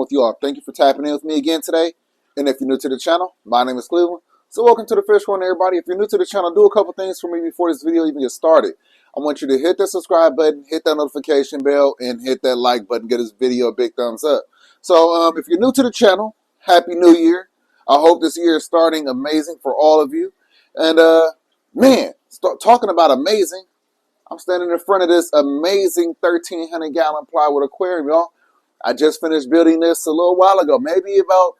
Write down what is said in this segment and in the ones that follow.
with you all. Thank you for tapping in with me again today. And if you're new to the channel, my name is Cleveland. So welcome to the Fish Corner, everybody. If you're new to the channel, do a couple things for me before this video even gets started. I want you to hit the subscribe button, hit that notification bell, and hit that like button. Get this video a big thumbs up. So if you're new to the channel, Happy New Year. I hope this year is starting amazing for all of you. And man, talking about amazing, I'm standing in front of this amazing 1,300 gallon plywood aquarium, y'all. I just finished building this a little while ago, maybe about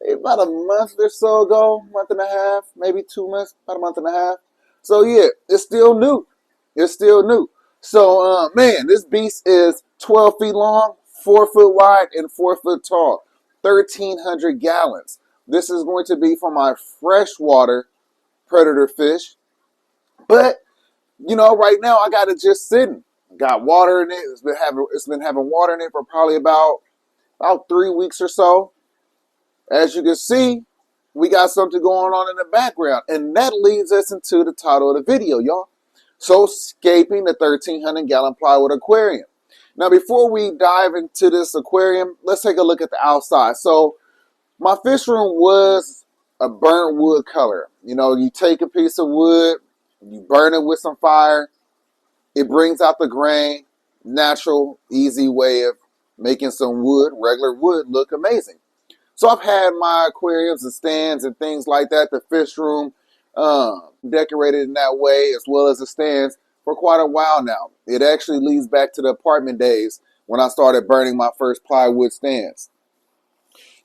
a month or so ago, month and a half, maybe 2 months, about a month and a half. So yeah, it's still new. It's still new. So man, this beast is 12 feet long, 4 foot wide, and 4 foot tall. 1,300 gallons. This is going to be for my freshwater predator fish. But you know, right now I got it just sitting. Got water in it. It's been having water in it for probably about 3 weeks or so. As you can see, we got something going on in the background, and that leads us into the title of the video, y'all. So, ScApInG the 1,300 gallon plywood aquarium. Now, before we dive into this aquarium, let's take a look at the outside. So, my fish room was a burnt wood color. You know, you take a piece of wood, you burn it with some fire, it brings out the grain. Natural, easy way of making some wood, regular wood, look amazing. So I've had my aquariums and stands and things like that, the fish room, decorated in that way, as well as the stands, for quite a while now. It actually leads back to the apartment days when I started burning my first plywood stands.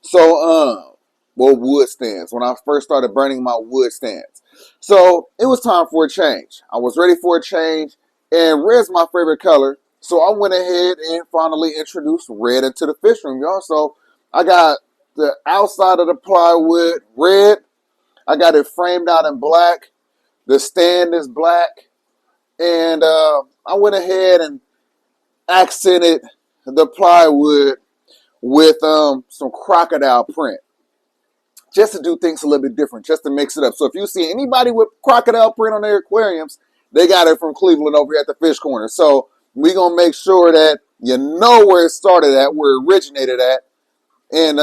So, well, wood stands, when I first started burning my wood stands. So it was time for a change. I was ready for a change, and red's my favorite color. So I went ahead and finally introduced red into the fish room, y'all. So I got the outside of the plywood red. I got it framed out in black. The stand is black. And I went ahead and accented the plywood with some crocodile print, just to do things a little bit different, just to mix it up. So if you see anybody with crocodile print on their aquariums, they got it from Cleveland over here at the Fish Corner. So we're going to make sure that you know where it started at, where it originated at. And,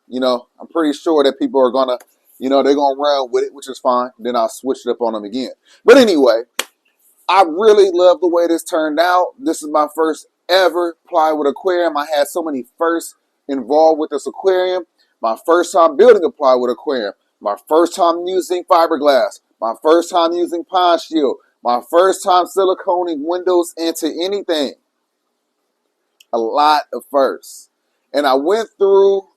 you know, I'm pretty sure that people are going to, you know, they're going to run with it, which is fine. Then I'll switch it up on them again. But anyway, I really love the way this turned out. This is my first ever plywood aquarium. I had so many firsts involved with this aquarium. My first time building a plywood aquarium. My first time using fiberglass. My first time using pine shield. My first time siliconing windows into anything. A lot of firsts. And I went through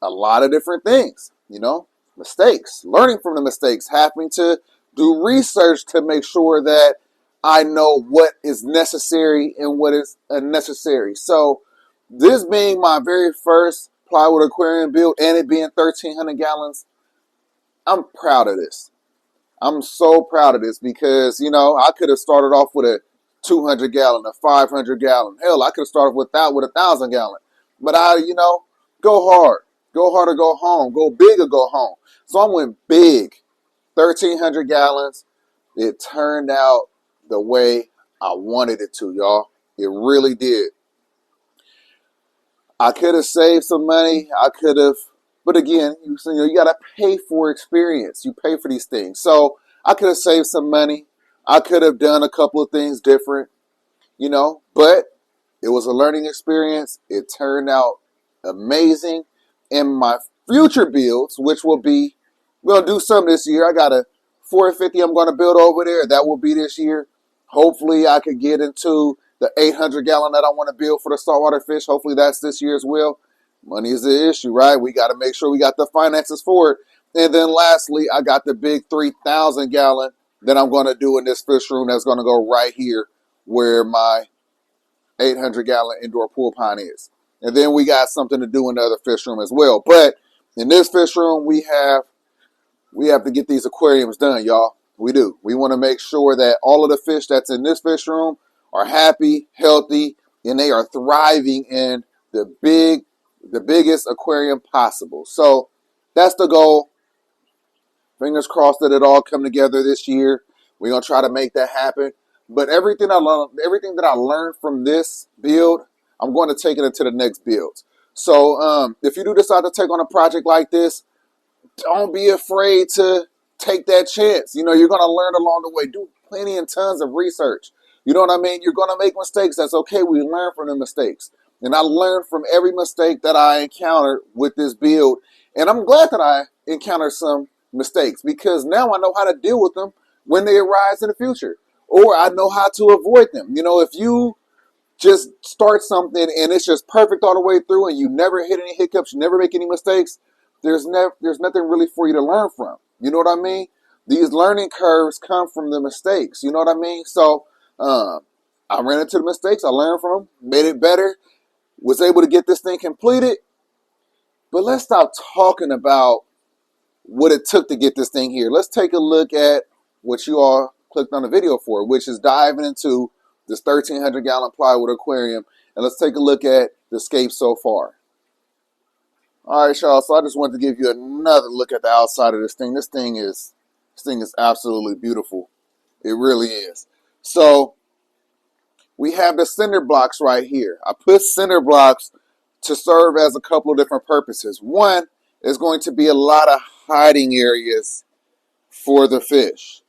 a lot of different things, you know, mistakes, learning from the mistakes, having to do research to make sure that I know what is necessary and what is unnecessary. So this being my very first plywood aquarium build, and it being 1,300 gallons, I'm proud of this. I'm so proud of this because, you know, I could have started off with a 200 gallon, a 500 gallon. Hell, I could have started with 1,000 gallon. But I, you know, go hard. Go hard or go home. Go big or go home. So I went big. 1,300 gallons. It turned out the way I wanted it to, y'all. It really did. I could have saved some money. I could have, but again, you know, you got to pay for experience. You pay for these things. So I could have saved some money. I could have done a couple of things different, you know, but it was a learning experience. It turned out amazing. In my future builds, which will be, we're going to do some this year. I got a 450 I'm going to build over there. That will be this year. Hopefully I could get into the 800 gallon that I want to build for the saltwater fish. Hopefully that's this year as well. Money is the issue, right? We got to make sure we got the finances for it. And then lastly, I got the big 3,000 gallon that I'm going to do in this fish room. That's going to go right here where my 800 gallon indoor pool pond is. And then we got something to do in the other fish room as well. But in this fish room, we have to get these aquariums done, y'all. We do. We want to make sure that all of the fish that's in this fish room are happy, healthy, and they are thriving in the biggest aquarium possible. So that's the goal. Fingers crossed that it all come together this year. We're gonna try to make that happen. But everything that I learned from this build, I'm going to take it into the next builds. So if you do decide to take on a project like this, don't be afraid to take that chance. You know, you're going to learn along the way. Do plenty and tons of research. You know what I mean? You're going to make mistakes. That's okay. We learn from the mistakes. And I learned from every mistake that I encountered with this build. And I'm glad that I encountered some mistakes because now I know how to deal with them when they arise in the future. Or I know how to avoid them. You know, if you just start something and it's just perfect all the way through and you never hit any hiccups, you never make any mistakes, there's nothing really for you to learn from. You know what I mean? These learning curves come from the mistakes. You know what I mean? So I ran into the mistakes. I learned from them, made it better, was able to get this thing completed. But let's stop talking about what it took to get this thing here. Let's take a look at what you all clicked on the video for, which is diving into this 1,300 gallon plywood aquarium. And let's take a look at the scape so far. All right, y'all. So I just wanted to give you another look at the outside of this thing. This thing is absolutely beautiful. It really is. So we have the cinder blocks right here. I put cinder blocks to serve as a couple of different purposes. One is going to be a lot of hiding areas for the fish.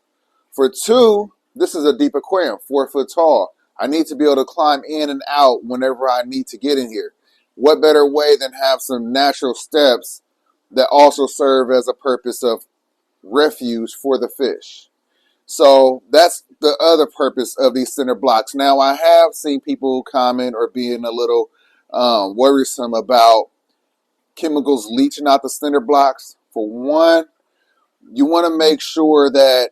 For two, this is a deep aquarium, 4 foot tall. I need to be able to climb in and out whenever I need to get in here. What better way than have some natural steps that also serve as a purpose of refuge for the fish? So that's the other purpose of these cinder blocks. Now, I have seen people comment or being a little worrisome about chemicals leaching out the cinder blocks. For one, you want to make sure that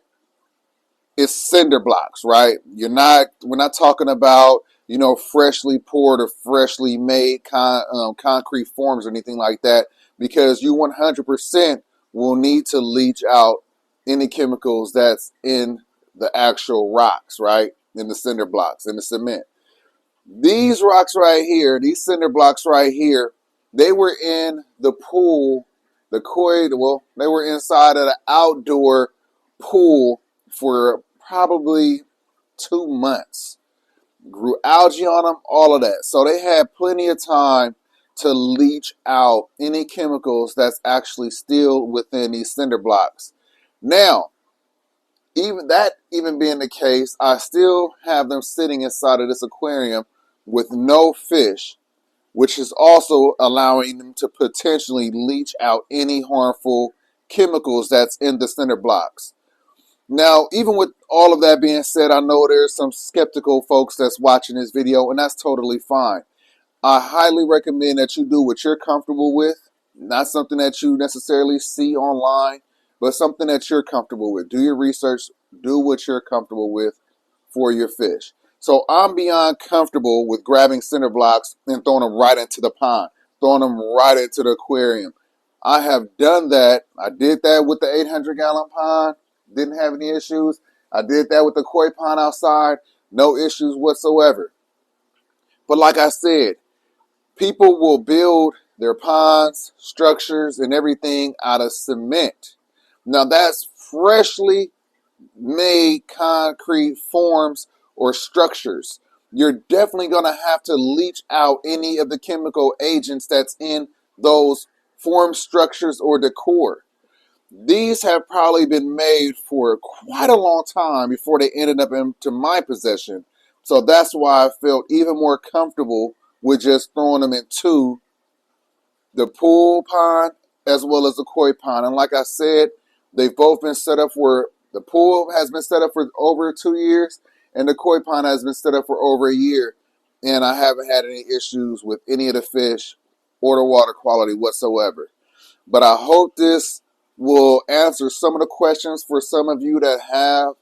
it's cinder blocks, right? We're not talking about, you know, freshly poured or freshly made concrete forms or anything like that, because you 100% will need to leach out any chemicals that's in the actual rocks, right? In the cinder blocks, in the cement. These rocks right here, these cinder blocks right here, they were in the pool, they were inside of the outdoor pool for probably 2 months. Grew algae on them, all of that. So they had plenty of time to leach out any chemicals that's actually still within these cinder blocks. Now, even being the case, I still have them sitting inside of this aquarium with no fish, which is also allowing them to potentially leach out any harmful chemicals that's in the cinder blocks. Now, even with all of that being said, I know there's some skeptical folks that's watching this video, and that's totally fine. I highly recommend that you do what you're comfortable with, not something that you necessarily see online, but something that you're comfortable with. Do your research, do what you're comfortable with for your fish. So I'm beyond comfortable with grabbing cinder blocks and throwing them right into the pond, throwing them right into the aquarium. I have done that. I did that with the 800 gallon pond. Didn't have any issues. I did that with the koi pond outside. No issues whatsoever. But like I said, people will build their ponds, structures, and everything out of cement. Now that's freshly made concrete forms or structures. You're definitely going to have to leach out any of the chemical agents that's in those form structures or decor. These have probably been made for quite a long time before they ended up into my possession. So that's why I felt even more comfortable with just throwing them into the pool pond as well as the koi pond. And like I said, they've both been set up for, the pool has been set up for over 2 years and the koi pond has been set up for over a year. And I haven't had any issues with any of the fish or the water quality whatsoever. But I hope this will answer some of the questions for some of you that have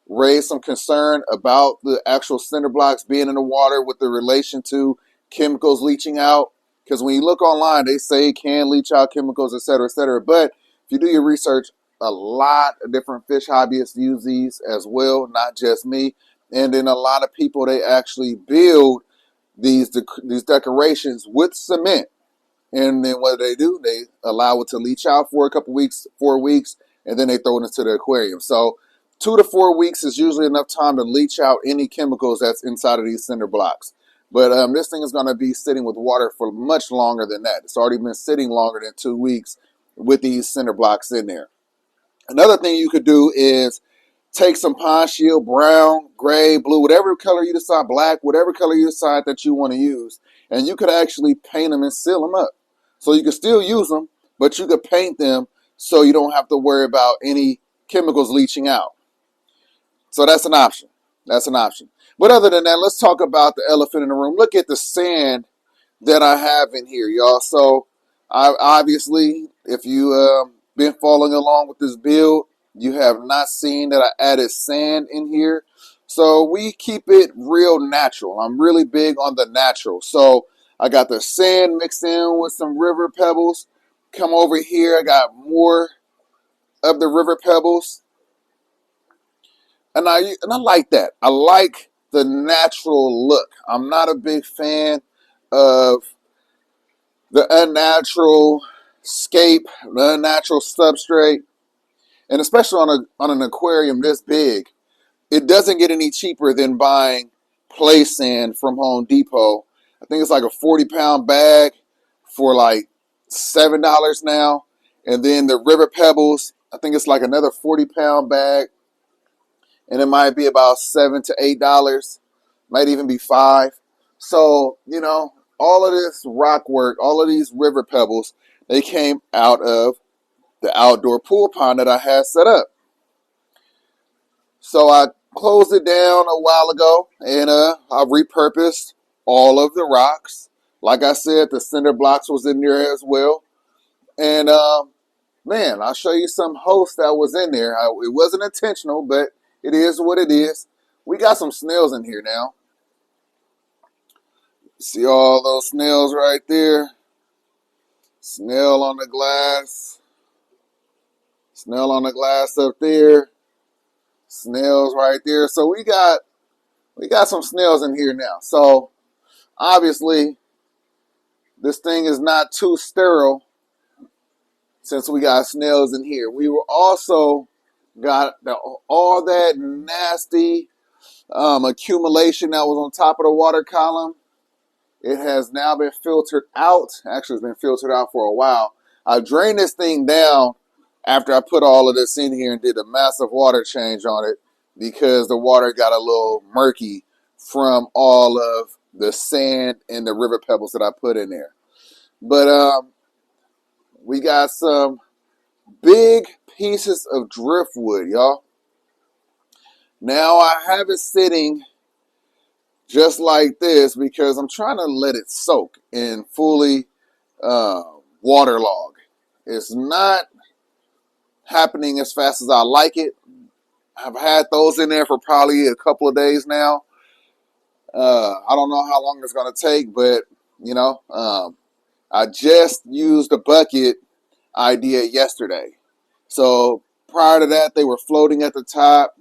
raised some concern about the actual cinder blocks being in the water with the relation to chemicals leaching out. Because when you look online, they say it can leach out chemicals, et cetera, et cetera. But if you do your research, a lot of different fish hobbyists use these as well, not just me. And then a lot of people, they actually build these decorations with cement. And then what do? They allow it to leach out for a couple weeks, 4 weeks, and then they throw it into the aquarium. So 2 to 4 weeks is usually enough time to leach out any chemicals that's inside of these cinder blocks. But this thing is going to be sitting with water for much longer than that. It's already been sitting longer than 2 weeks with these cinder blocks in there. Another thing you could do is take some pine shield, brown, gray, blue, whatever color you decide, black, whatever color you decide that you want to use, and you could actually paint them and seal them up. So you can still use them, but you could paint them so you don't have to worry about any chemicals leaching out. So that's an option. That's an option. But other than that, let's talk about the elephant in the room. Look at the sand that I have in here, y'all. So I obviously, if you been following along with this build, you have not seen that I added sand in here. So we keep it real natural. I'm really big on the natural. So I got the sand mixed in with some river pebbles. Come over here, I got more of the river pebbles. And I like that. I like the natural look. I'm not a big fan of the unnatural scape, the unnatural substrate, and especially on an aquarium this big, it doesn't get any cheaper than buying play sand from Home Depot. I think it's like a 40-pound bag for like $7 now. And then the river pebbles, I think it's like another 40-pound bag, and it might be about $7 to $8, might even be $5. So, you know, all of this rock work, all of these river pebbles, they came out of the outdoor pool pond that I had set up. So I closed it down a while ago, and I repurposed all of the rocks. Like I said, the cinder blocks was in there as well. And man, I'll show you some host that was in there. It wasn't intentional, but it is what it is. We got some snails in here now. See all those snails right there? Snail on the glass. Snail on the glass up there. Snails right there. So we got some snails in here now. So obviously this thing is not too sterile since we got snails in here. We were also got all that nasty accumulation that was on top of the water column. It has now been filtered out. Actually, it's been filtered out for a while. I drained this thing down after I put all of this in here and did a massive water change on it because the water got a little murky from all of the sand and the river pebbles that I put in there. But we got some big pieces of driftwood, y'all. Now I have it sitting just like this because I'm trying to let it soak and fully waterlog. It's not happening as fast as I like it. I've had those in there for probably a couple of days now. I don't know how long it's going to take, but you know, I just used the bucket idea yesterday. So prior to that, they were floating at the top,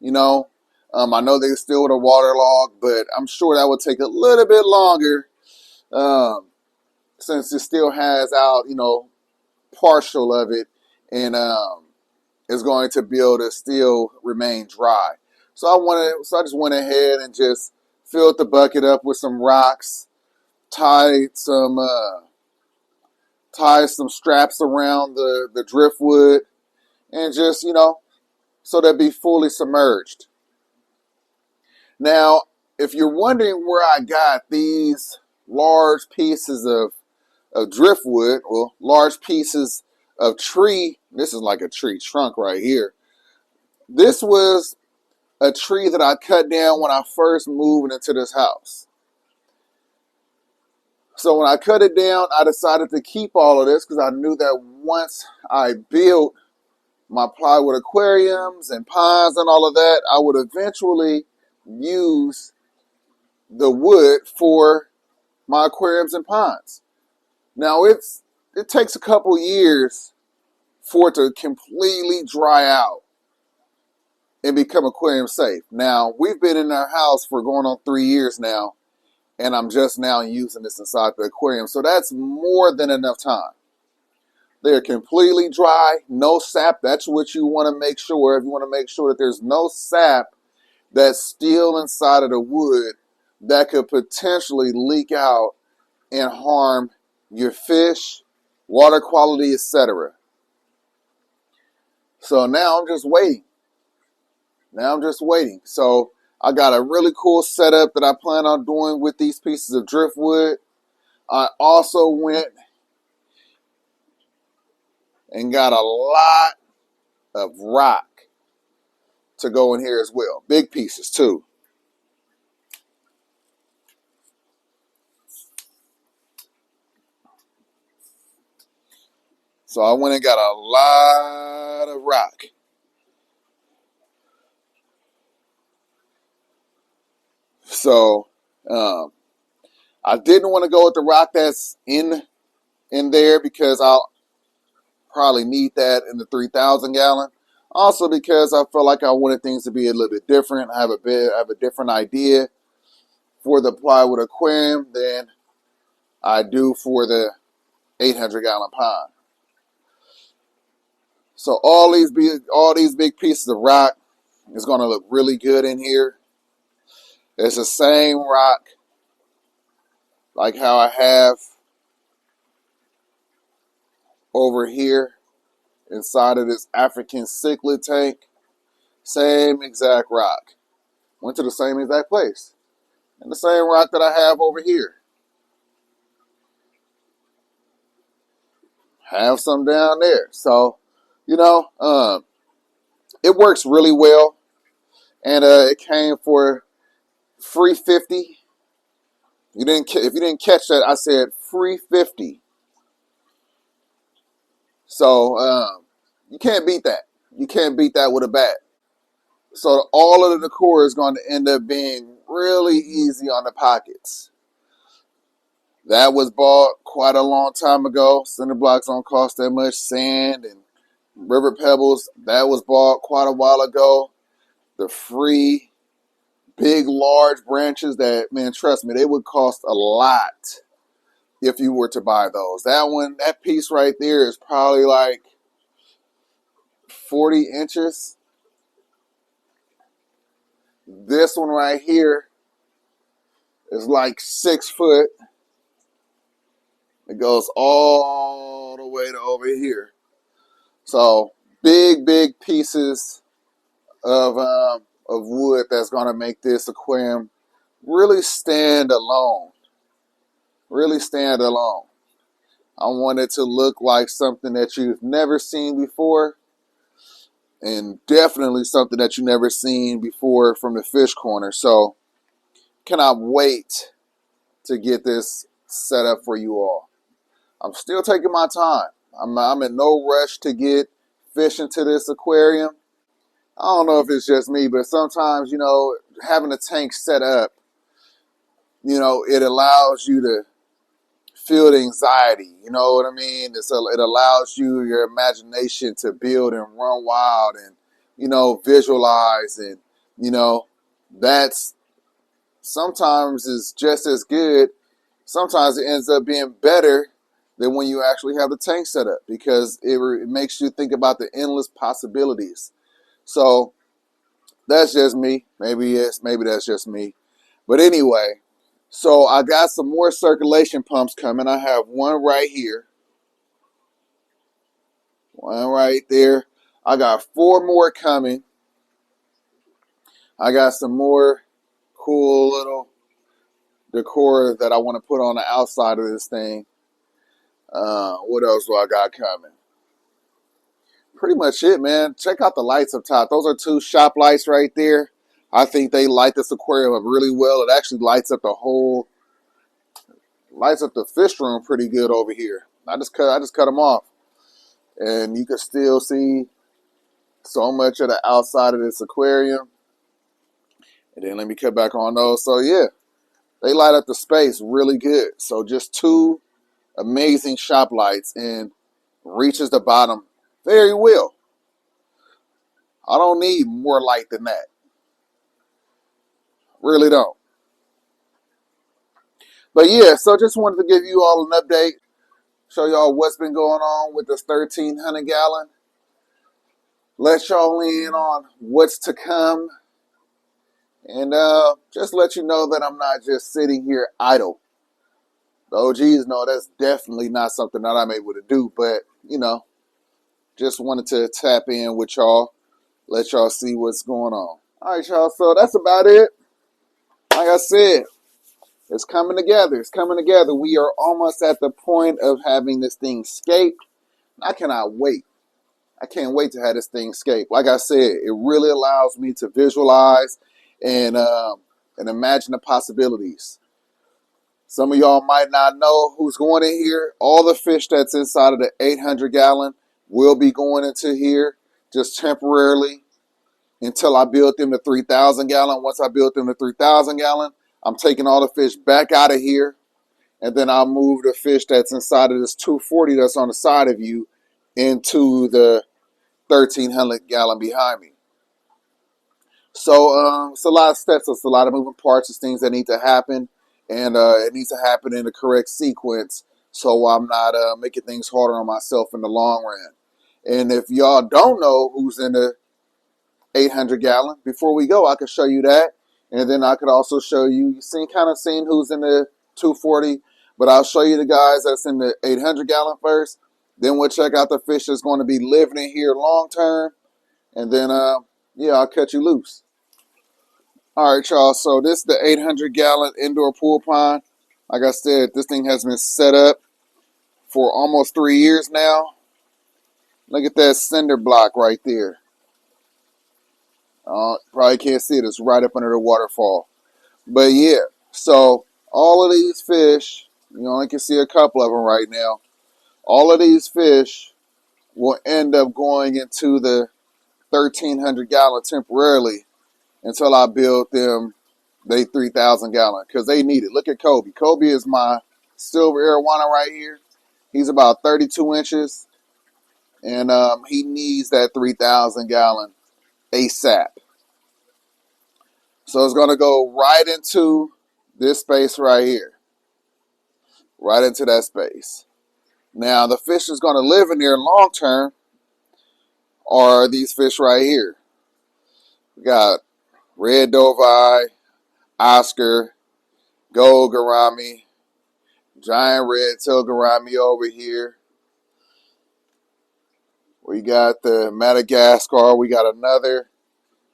you know. I know they still would have waterlogged, but I'm sure that would take a little bit longer since it still has out, you know, partial of it, and is going to be able to still remain dry. So I just went ahead and just filled the bucket up with some rocks, tied some straps around the driftwood, and just, you know, so they'll be fully submerged. Now, if you're wondering where I got these large pieces of driftwood, well, large pieces of tree, this is like a tree trunk right here. This was a tree that I cut down when I first moved into this house. So when I cut it down, I decided to keep all of this because I knew that once I built my plywood aquariums and ponds and all of that, I would eventually use the wood for my aquariums and ponds. Now it takes a couple years for it to completely dry out and become aquarium safe. Now we've been in our house for going on 3 years now, and I'm just now using this inside the aquarium. So that's more than enough time. They're completely dry, no sap. That's what you want to make sure. If you want to make sure that there's no sap that's still inside of the wood that could potentially leak out and harm your fish, water quality, etc. So now I'm just waiting. So I got a really cool setup that I plan on doing with these pieces of driftwood. I also went and got a lot of rock to go in here as well. Big pieces too. So I went and got a lot of rock. So I didn't want to go with the rock that's in there because I'll probably need that in the 3,000 gallon. Also because I felt like I wanted things to be a little bit different. I have a different idea for the plywood aquarium than I do for the 800 gallon pond. So all these big pieces of rock is going to look really good in here. It's the same rock like how I have over here inside of this African cichlid tank. Same exact rock. Went to the same exact place. And the same rock that I have over here. Have some down there. So, you know, it works really well. And it came for free 50. If you didn't catch that, I said free 50. So you can't beat that. You can't beat that with a bat. So all of the decor is going to end up being really easy on the pockets. That was bought quite a long time ago. Cinder blocks don't cost that much. Sand and river pebbles, that was bought quite a while ago. The free big, large branches that, man, trust me, they would cost a lot if you were to buy those. That piece right there is probably like 40 inches. This one right here is like 6 foot. It goes all the way to over here. So big pieces of wood that's going to make this aquarium really stand alone. Really stand alone. I want it to look like something that you've never seen before, and definitely something that you've never seen before from the Fish Corner. So cannot wait to get this set up for you all. I'm still taking my time. I'm in no rush to get fish into this aquarium. I don't know if it's just me, but sometimes, you know, having a tank set up, you know, it allows you to feel the anxiety. You know what I mean? It allows your imagination to build and run wild and, you know, visualize. And, you know, that's sometimes is just as good. Sometimes it ends up being better than when you actually have the tank set up, because it makes you think about the endless possibilities. So that's just me. Maybe that's just me. But anyway, so I got some more circulation pumps coming. I have one right here. One right there. I got 4 more coming. I got some more cool little decor that I want to put on the outside of this thing. What else do I got coming? Pretty much it, man. Check out the lights up top. Those are 2 shop lights right there. I think they light this aquarium up really well. It actually lights up the fish room pretty good over here. I just cut them off, and you can still see so much of the outside of this aquarium. And then let me cut back on those. So yeah, they light up the space really good. So just 2 amazing shop lights, and reaches the bottom very well. I don't need more light than that. Really don't. But yeah, so just wanted to give you all an update, show y'all what's been going on with this 1,300 gallon. Let y'all in on what's to come And just let you know that I'm not just sitting here idle. The OGs know that's definitely not something that I'm able to do, but, you know, just wanted to tap in with y'all, let y'all see what's going on. All right, y'all, so that's about it. Like I said, it's coming together. It's coming together. We are almost at the point of having this thing scape. I cannot wait. I can't wait to have this thing scape. Like I said, it really allows me to visualize and imagine the possibilities. Some of y'all might not know who's going in here. All the fish that's inside of the 800 gallon will be going into here just temporarily until I build them to 3,000 gallon. Once I build them to 3,000 gallon, I'm taking all the fish back out of here, and then I'll move the fish that's inside of this 240 that's on the side of you into the 1,300 gallon behind me. So it's a lot of steps. It's a lot of moving parts. It's things that need to happen, and it needs to happen in the correct sequence so I'm not making things harder on myself in the long run. And if y'all don't know who's in the 800 gallon, before we go, I could show you that, and then I could also show you, kind of seeing who's in the 240, but I'll show you the guys that's in the 800 gallon first. Then we'll check out the fish that's going to be living in here long term, and then yeah, I'll cut you loose. All right, y'all. So this is the 800 gallon indoor pool pond. Like I said, this thing has been set up for almost 3 years now. Look at that cinder block right there. Probably can't see it. It's right up under the waterfall. But yeah, so all of these fish, you only can see a couple of them right now. All of these fish will end up going into the 1,300 gallon temporarily until I build them they 3,000 gallon because they need it. Look at Kobe. Kobe is my silver arowana right here. He's about 32 inches, and he needs that 3,000 gallon ASAP. So it's going to go right into this space right here, right into that space. Now the fish is going to live in there long term are these fish right here. We got red doveye, Oscar, gold gourami, giant red-tailed gourami over here. We got the Madagascar. We got another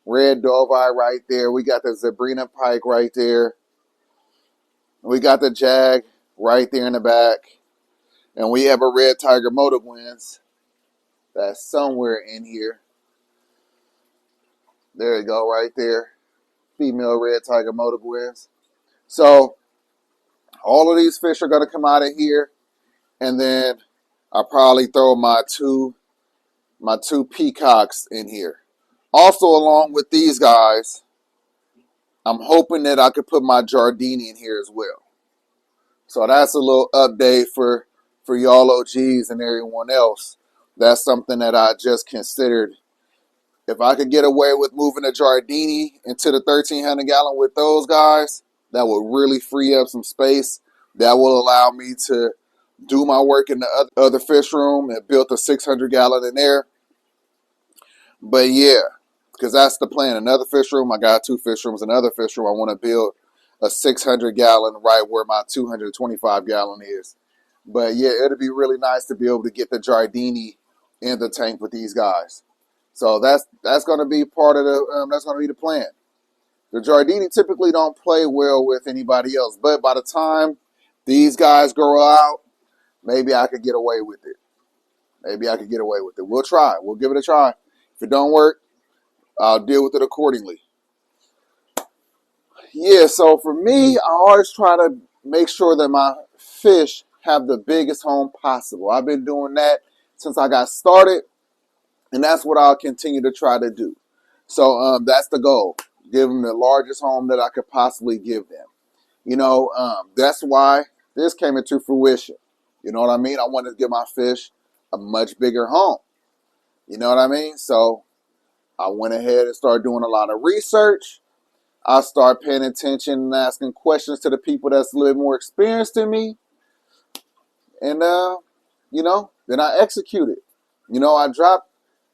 red doveye right there. We got the Zebrina pike right there. We got the jag right there in the back. And we have a red tiger motoguins that's somewhere in here. There you go, right there. Female red tiger motoguins. So all of these fish are going to come out of here. And then I'll probably throw my two peacocks in here. Also, along with these guys, I'm hoping that I could put my Giardini in here as well. So that's a little update for y'all OGs and everyone else. That's something that I just considered. If I could get away with moving a Giardini into the 1,300 gallon with those guys, that would really free up some space. That will allow me to do my work in the other fish room and build a 600 gallon in there. But yeah, because that's the plan. Another fish room, I got 2 fish rooms. Another fish room, I want to build a 600 gallon right where my 225 gallon is. But yeah, it'd be really nice to be able to get the Giardini in the tank with these guys. So that's going to be part of the that's going to be the plan. The Giardini typically don't play well with anybody else, but by the time these guys grow out, maybe I could get away with it. Maybe I could get away with it. We'll try. We'll give it a try. If it don't work, I'll deal with it accordingly. Yeah, so for me, I always try to make sure that my fish have the biggest home possible. I've been doing that since I got started, and that's what I'll continue to try to do. So that's the goal. Give them the largest home that I could possibly give them. You know, that's why this came into fruition. You know what I mean? I wanted to give my fish a much bigger home. You know what I mean? So I went ahead and started doing a lot of research. I started paying attention and asking questions to the people that's a little more experienced than me. And, you know, then I executed. You know, I dropped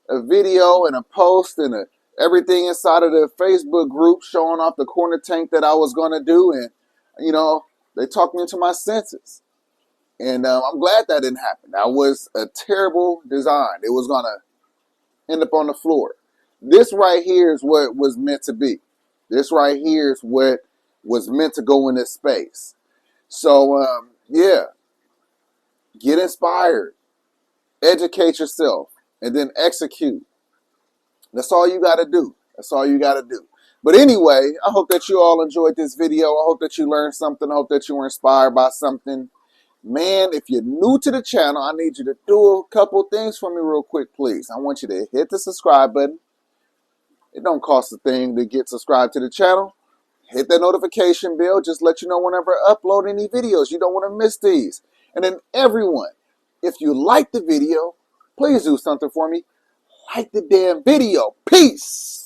a video and a post and everything inside of the Facebook group showing off the corner tank that I was going to do. And, you know, they talked me into my senses. And I'm glad that didn't happen. That was a terrible design. It was going to end up on the floor. This right here is what it was meant to be. This right here is what was meant to go in this space. So, yeah, get inspired, educate yourself, and then execute. That's all you got to do. That's all you got to do. But anyway, I hope that you all enjoyed this video. I hope that you learned something. I hope that you were inspired by something. Man, if you're new to the channel, I need you to do a couple things for me real quick, please. I want you to hit the subscribe button. It don't cost a thing to get subscribed to the channel. Hit that notification bell. Just let you know whenever I upload any videos. You don't want to miss these. And then everyone, if you like the video, please do something for me. Like the damn video. Peace.